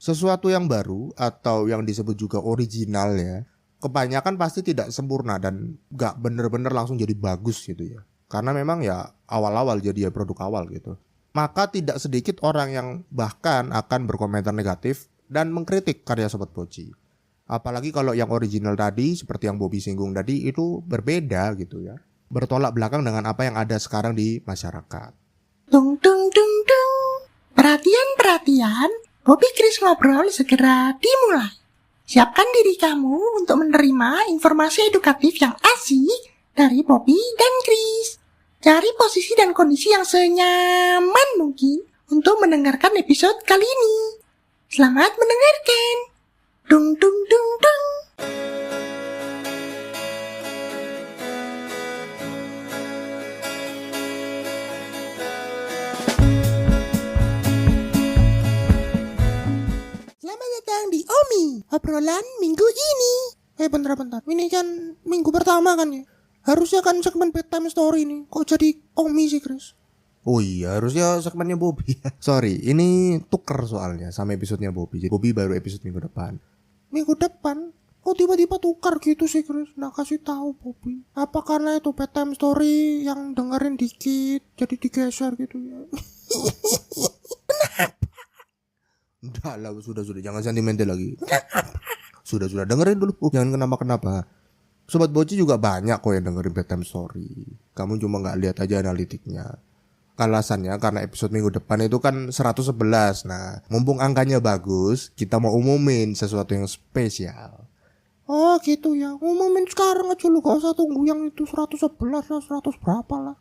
Sesuatu yang baru atau yang disebut juga original ya, kebanyakan pasti tidak sempurna dan gak bener-bener langsung jadi bagus gitu ya. Karena memang ya awal-awal jadi ya produk awal gitu. Maka tidak sedikit orang yang bahkan akan berkomentar negatif dan mengkritik karya Sobat Poci. Apalagi kalau yang original tadi seperti yang Bobby singgung tadi itu berbeda gitu ya. Bertolak belakang dengan apa yang ada sekarang di masyarakat. Dung dung dung dung. Perhatian. Bobby Chris ngobrol segera dimulai. Siapkan diri kamu untuk menerima informasi edukatif yang asik dari Bobby dan Chris. Cari posisi dan kondisi yang senyaman mungkin untuk mendengarkan episode kali ini. Selamat mendengarkan. Dung dung dung dung. Selamat datang di Omi, obrolan minggu ini. Bentar. Ini kan minggu pertama kan ya? Harusnya kan segmen bedtime story nih. Kok jadi Omi sih, Chris? Oh iya, harusnya segmennya Bobby. Sorry, ini tuker soalnya sama episodenya Bobby. Jadi Bobby baru episode minggu depan. Minggu depan? Kok tiba-tiba tukar gitu sih, Chris? Nah, kasih tahu Bobby. Apa karena itu bedtime story yang dengerin dikit jadi digeser gitu ya? Udah lah, sudah jangan sentimental lagi. Sudah dengerin dulu, jangan kenapa. Sobat Boci juga banyak kok yang dengerin bedtime story. Kamu cuma nggak lihat aja analitiknya. Alasannya karena episode minggu depan itu kan 111. Nah, mumpung angkanya bagus, kita mau umumin sesuatu yang spesial. Oh gitu ya, umumin sekarang aja lu, gak usah tunggu yang itu 111 lah, 100 berapa lah.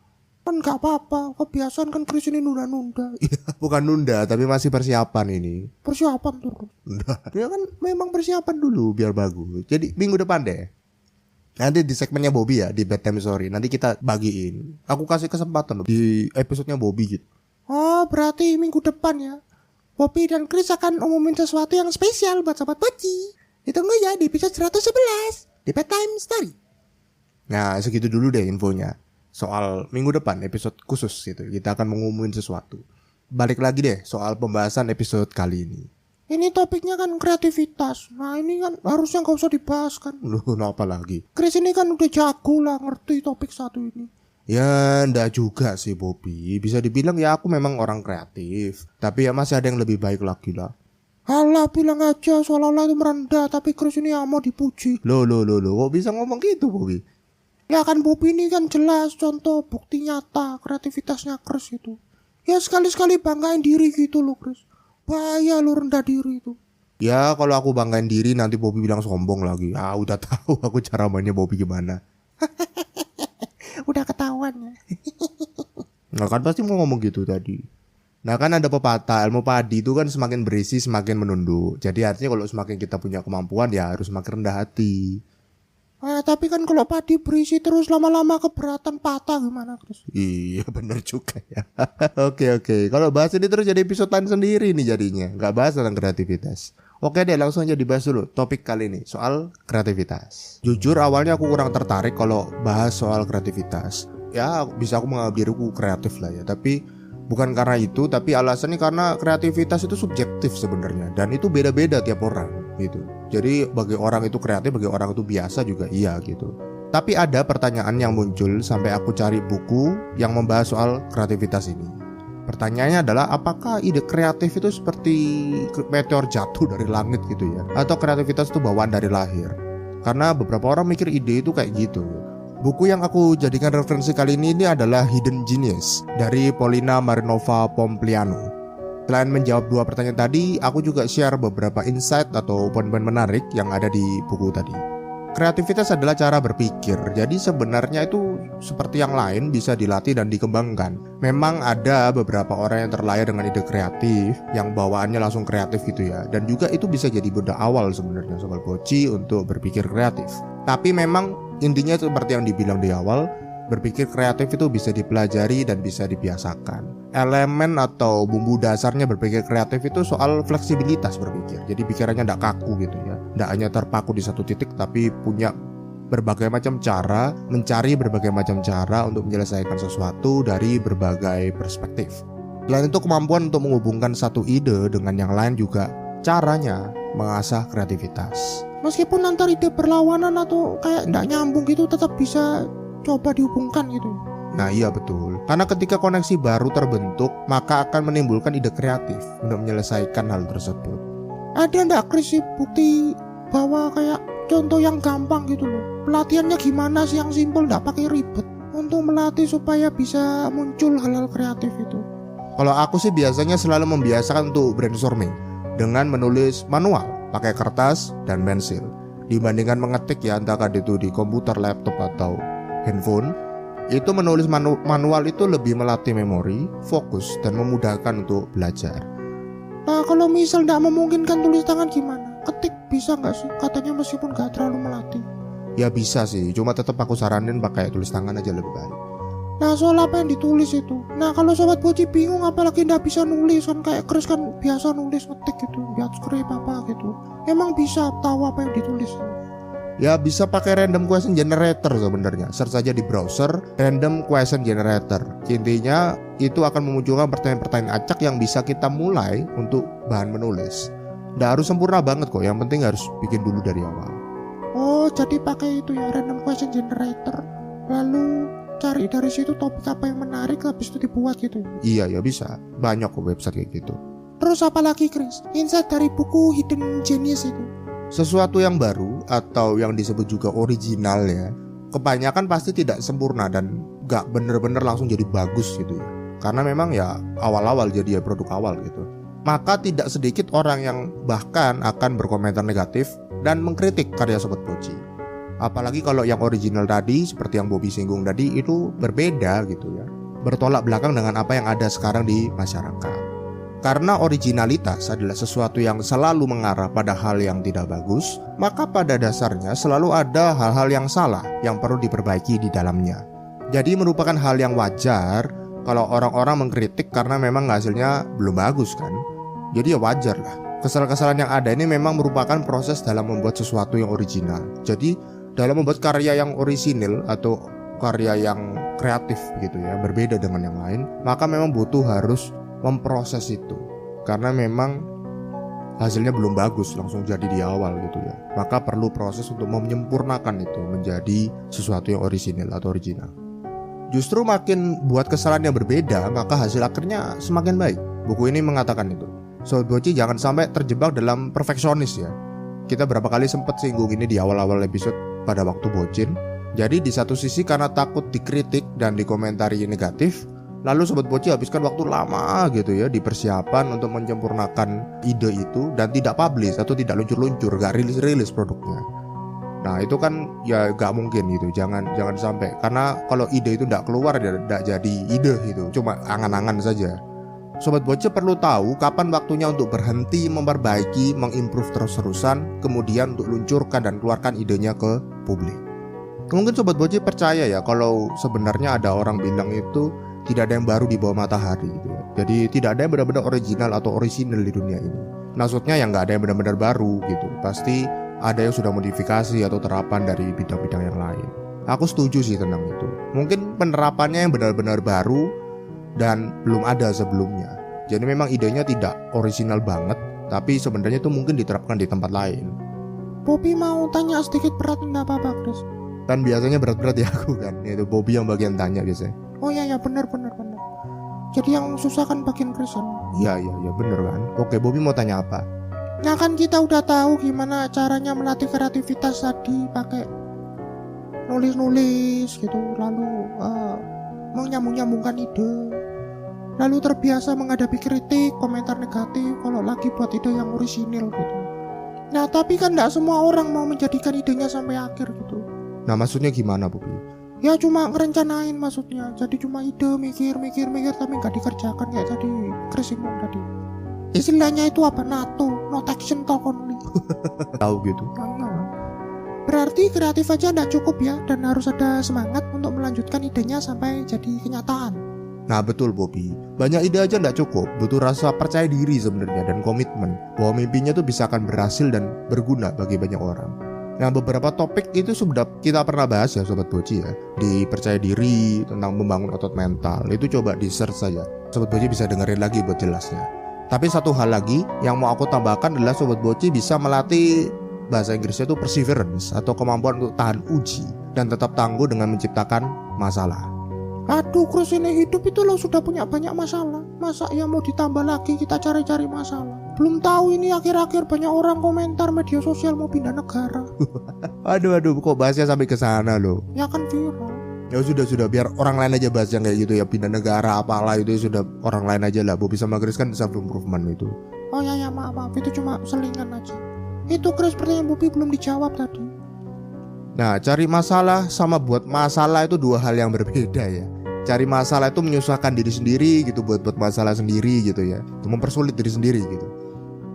Kan gak apa-apa, kebiasaan kan Chris ini nunda-nunda. Bukan nunda, tapi masih persiapan ini. Persiapan terus. Ya kan memang persiapan dulu biar bagus. Jadi minggu depan deh. Nanti di segmennya Bobby ya, di bedtime story. Nanti kita bagiin. Aku kasih kesempatan di episodenya Bobby gitu. Oh, berarti minggu depan ya. Bobby dan Chris akan umumin sesuatu yang spesial buat Sobat Poci. Ditunggu ya di episode 111 di bedtime story. Nah, segitu dulu deh infonya. Soal minggu depan episode khusus gitu. Kita akan mengumumin sesuatu. Balik lagi deh soal pembahasan episode kali ini. Ini topiknya kan kreativitas. Nah ini kan harusnya gak usah dibahas kan. Loh, apa lagi? Chris ini kan udah jago lah ngerti topik satu ini. Ya enggak juga sih Bobby. Bisa dibilang ya aku memang orang kreatif. Tapi ya masih ada yang lebih baik lagi lah. Alah bilang aja seolah-olah itu merendah. Tapi Chris ini ya mau dipuji. Loh. Kok bisa ngomong gitu Bobby? Ya kan Bobby ini kan jelas contoh bukti nyata kreativitasnya Chris itu. Ya sekali-sekali banggain diri gitu loh Chris. Bahaya lu rendah diri itu. Ya kalau aku banggain diri nanti Bobby bilang sombong lagi. Ah udah tahu aku cara mainnya Bobby gimana. Udah ketahuan ya. Nah kan pasti mau ngomong gitu tadi. Nah kan ada pepatah ilmu padi itu kan semakin berisi semakin menunduk. Jadi artinya kalau semakin kita punya kemampuan ya harus semakin rendah hati. Tapi kan kalau padi berisi terus lama-lama keberatan patah gimana Chris? Iya bener juga ya. Oke. Kalau bahas ini terus jadi episode lain sendiri nih jadinya. Gak bahas tentang kreativitas. Oke deh langsung aja dibahas dulu topik kali ini soal kreativitas. Jujur awalnya aku kurang tertarik kalau bahas soal kreativitas. Ya bisa aku menganggap diriku kreatif lah ya. Tapi bukan karena itu, tapi alasannya karena kreativitas itu subjektif sebenarnya. Dan itu beda-beda tiap orang gitu. Jadi bagi orang itu kreatif, bagi orang itu biasa juga iya gitu. Tapi ada pertanyaan yang muncul sampai aku cari buku yang membahas soal kreativitas ini. Pertanyaannya adalah apakah ide kreatif itu seperti meteor jatuh dari langit gitu ya? Atau kreativitas itu bawaan dari lahir? Karena beberapa orang mikir ide itu kayak gitu. Buku yang aku jadikan referensi kali ini adalah Hidden Genius dari Polina Marinova Pompliano. Selain menjawab dua pertanyaan tadi, aku juga share beberapa insight atau poin-poin menarik yang ada di buku tadi. Kreativitas adalah cara berpikir, jadi sebenarnya itu seperti yang lain bisa dilatih dan dikembangkan. Memang ada beberapa orang yang terlahir dengan ide kreatif, yang bawaannya langsung kreatif gitu ya. Dan juga itu bisa jadi benda awal sebenarnya Sobat Poci untuk berpikir kreatif. Tapi memang intinya seperti yang dibilang di awal, berpikir kreatif itu bisa dipelajari dan bisa dibiasakan. Elemen atau bumbu dasarnya berpikir kreatif itu soal fleksibilitas berpikir. Jadi pikirannya tidak kaku gitu ya. Tidak hanya terpaku di satu titik, tapi punya berbagai macam cara, mencari berbagai macam cara untuk menyelesaikan sesuatu dari berbagai perspektif. Selain itu kemampuan untuk menghubungkan satu ide dengan yang lain juga caranya mengasah kreativitas. Meskipun antar ide berlawanan atau kayak nggak nyambung gitu, tetap bisa coba dihubungkan gitu. Nah iya betul, karena ketika koneksi baru terbentuk, maka akan menimbulkan ide kreatif untuk menyelesaikan hal tersebut. Ada nggak Chris sih bukti bahwa kayak contoh yang gampang gitu loh, pelatihannya gimana sih yang simpel, nggak pakai ribet, untuk melatih supaya bisa muncul hal-hal kreatif itu? Kalau aku sih biasanya selalu membiasakan untuk brainstorming dengan menulis manual pakai kertas dan pensil, dibandingkan mengetik ya, entah itu di komputer, laptop atau handphone. Itu menulis manual itu lebih melatih memori, fokus, dan memudahkan untuk belajar. Nah kalau misal nggak memungkinkan tulis tangan gimana? Ketik bisa nggak sih? Katanya meskipun nggak terlalu melatih. Ya bisa sih, cuma tetap aku saranin pakai tulis tangan aja lebih baik. Nah soal apa yang ditulis itu? Nah kalau sobat Boci bingung apalagi nggak bisa nulis, kan kayak Chris kan biasa nulis ngetik gitu, biar skrip apa gitu. Emang bisa tahu apa yang ditulis? Ya bisa pakai random question generator sebenarnya. Search saja di browser random question generator. Intinya itu akan memunculkan pertanyaan-pertanyaan acak yang bisa kita mulai untuk bahan menulis. Nggak harus sempurna banget kok, yang penting harus bikin dulu dari awal. Oh jadi pakai itu ya, random question generator. Lalu cari dari situ topik apa yang menarik, habis itu dibuat gitu. Iya ya bisa, banyak kok website kayak gitu. Terus apa lagi Chris? Insight dari buku Hidden Genius itu. Sesuatu yang baru atau yang disebut juga original ya, kebanyakan pasti tidak sempurna dan gak bener-bener langsung jadi bagus gitu ya. Karena memang ya awal-awal jadi ya produk awal gitu. Maka tidak sedikit orang yang bahkan akan berkomentar negatif dan mengkritik karya Sobat Boci. Apalagi kalau yang original tadi, seperti yang Bobby singgung tadi, itu berbeda gitu ya, bertolak belakang dengan apa yang ada sekarang di masyarakat. Karena originalitas adalah sesuatu yang selalu mengarah pada hal yang tidak bagus, maka pada dasarnya selalu ada hal-hal yang salah yang perlu diperbaiki di dalamnya. Jadi merupakan hal yang wajar kalau orang-orang mengkritik karena memang hasilnya belum bagus kan. Jadi ya wajar lah. Kesalahan-kesalahan yang ada ini memang merupakan proses dalam membuat sesuatu yang original. Jadi dalam membuat karya yang orisinil atau karya yang kreatif gitu ya, berbeda dengan yang lain, maka memang butuh harus memproses itu. Karena memang hasilnya belum bagus langsung jadi di awal gitu ya. Maka perlu proses untuk menyempurnakan itu menjadi sesuatu yang orisinil atau original. Justru makin buat kesalahan yang berbeda, maka hasil akhirnya semakin baik. Buku ini mengatakan itu. Sobat Boci jangan sampai terjebak dalam perfeksionis ya. Kita berapa kali sempat singgung ini di awal-awal episode pada waktu bocin. Jadi di satu sisi karena takut dikritik dan dikomentari negatif, lalu Sobat Boci habiskan waktu lama gitu ya di persiapan untuk menyempurnakan ide itu dan tidak publish atau tidak luncur-luncur, gak rilis-rilis produknya. Nah itu kan ya gak mungkin gitu, jangan sampai. Karena kalau ide itu gak keluar ya gak jadi ide gitu, cuma angan-angan saja. Sobat Boci perlu tahu kapan waktunya untuk berhenti memperbaiki, mengimprove terus-terusan, kemudian untuk luncurkan dan keluarkan idenya ke publik. Mungkin Sobat Boci percaya ya kalau sebenarnya ada orang bilang itu tidak ada yang baru di bawah matahari gitu ya. Jadi tidak ada yang benar-benar original atau orisinal di dunia ini. Maksudnya yang gak ada yang benar-benar baru gitu. Pasti ada yang sudah modifikasi atau terapan dari bidang-bidang yang lain. Aku setuju sih tentang itu. Mungkin penerapannya yang benar-benar baru dan belum ada sebelumnya. Jadi memang idenya tidak orisinal banget, tapi sebenarnya itu mungkin diterapkan di tempat lain. Bobby mau tanya sedikit berat, nggak apa-apa Chris? Kan biasanya berat-berat ya aku kan. Itu Bobby yang bagian tanya biasanya. Oh iya benar. Jadi yang susah kan bagian Chris kan? Iya bener kan. Oke, Bobby mau tanya apa? Nah kan kita udah tahu gimana caranya melatih kreativitas tadi, pakai nulis gitu, lalu menyambung-nyambungkan ide, lalu terbiasa menghadapi kritik, komentar negatif kalau lagi buat ide yang orisinil gitu. Nah tapi kan gak semua orang mau menjadikan idenya sampai akhir gitu. Nah maksudnya gimana Bobby? Ya cuma ngerencanain maksudnya. Jadi cuma ide, mikir tapi gak dikerjakan kayak tadi Chris Simon tadi. Istilahnya itu apa? Not action talk only. Tahu gitu. Berarti kreatif aja gak cukup ya, dan harus ada semangat untuk melanjutkan idenya sampai jadi kenyataan. Nah betul Bobby, banyak ide aja gak cukup, butuh rasa percaya diri sebenarnya dan komitmen bahwa mimpinya tuh bisa akan berhasil dan berguna bagi banyak orang. Nah beberapa topik itu sudah kita pernah bahas ya Sobat Boci ya, di percaya diri, tentang membangun otot mental. Itu coba di search saja, Sobat Boci bisa dengerin lagi buat jelasnya. Tapi satu hal lagi yang mau aku tambahkan adalah Sobat Boci bisa melatih bahasa Inggrisnya itu perseverance atau kemampuan untuk tahan uji dan tetap tangguh dengan menciptakan masalah. Aduh Chris, ini hidup itu lo sudah punya banyak masalah. Masa ya mau ditambah lagi kita cari-cari masalah? Belum tahu ini akhir-akhir banyak orang komentar media sosial mau pindah negara. Aduh kok bahasnya sampai ke sana loh. Ya kan viral. Ya sudah biar orang lain aja bahas yang kayak gitu ya, pindah negara apalah itu sudah orang lain aja lah. Bobby sama Chris kan self improvement itu. Oh ya maaf itu cuma selingan aja. Itu Chris, pertanyaan Bobby belum dijawab tadi. Nah, cari masalah sama buat masalah itu dua hal yang berbeda ya. Cari masalah itu menyusahkan diri sendiri gitu, buat masalah sendiri gitu ya, itu mempersulit diri sendiri gitu.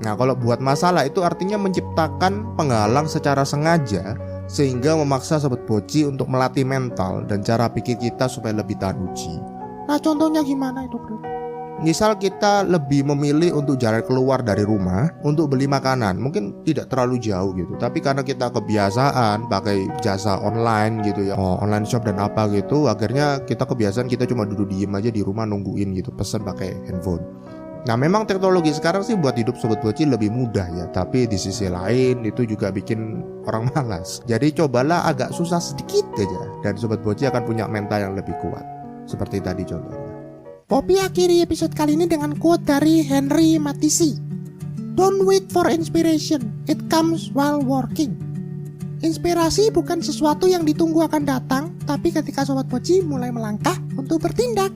Nah, kalau buat masalah itu artinya menciptakan penghalang secara sengaja sehingga memaksa Sobat Boci untuk melatih mental dan cara pikir kita supaya lebih tahan uji. Nah contohnya gimana itu Chris? Misal kita lebih memilih untuk jalan keluar dari rumah untuk beli makanan, mungkin tidak terlalu jauh gitu, tapi karena kita kebiasaan pakai jasa online gitu ya, online shop dan apa gitu, akhirnya kita kebiasaan kita cuma duduk diem aja di rumah nungguin gitu, pesan pakai handphone. Nah memang teknologi sekarang sih buat hidup Sobat Boci lebih mudah ya, tapi di sisi lain itu juga bikin orang malas. Jadi cobalah agak susah sedikit aja dan Sobat Boci akan punya mental yang lebih kuat. Seperti tadi contohnya. Bobby akhiri episode kali ini dengan quote dari Henry Matisse. Don't wait for inspiration, it comes while working. Inspirasi bukan sesuatu yang ditunggu akan datang, tapi ketika Sobat Boci mulai melangkah untuk bertindak.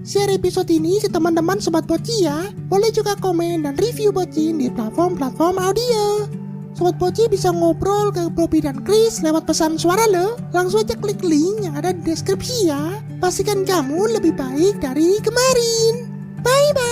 Share episode ini ke teman-teman Sobat Boci ya. Boleh juga komen dan review Boci di platform-platform audio. Sobat Boci bisa ngobrol ke Bobby dan Chris lewat pesan suara lo. Langsung aja klik link yang ada di deskripsi ya. Pastikan kamu lebih baik dari kemarin. Bye bye.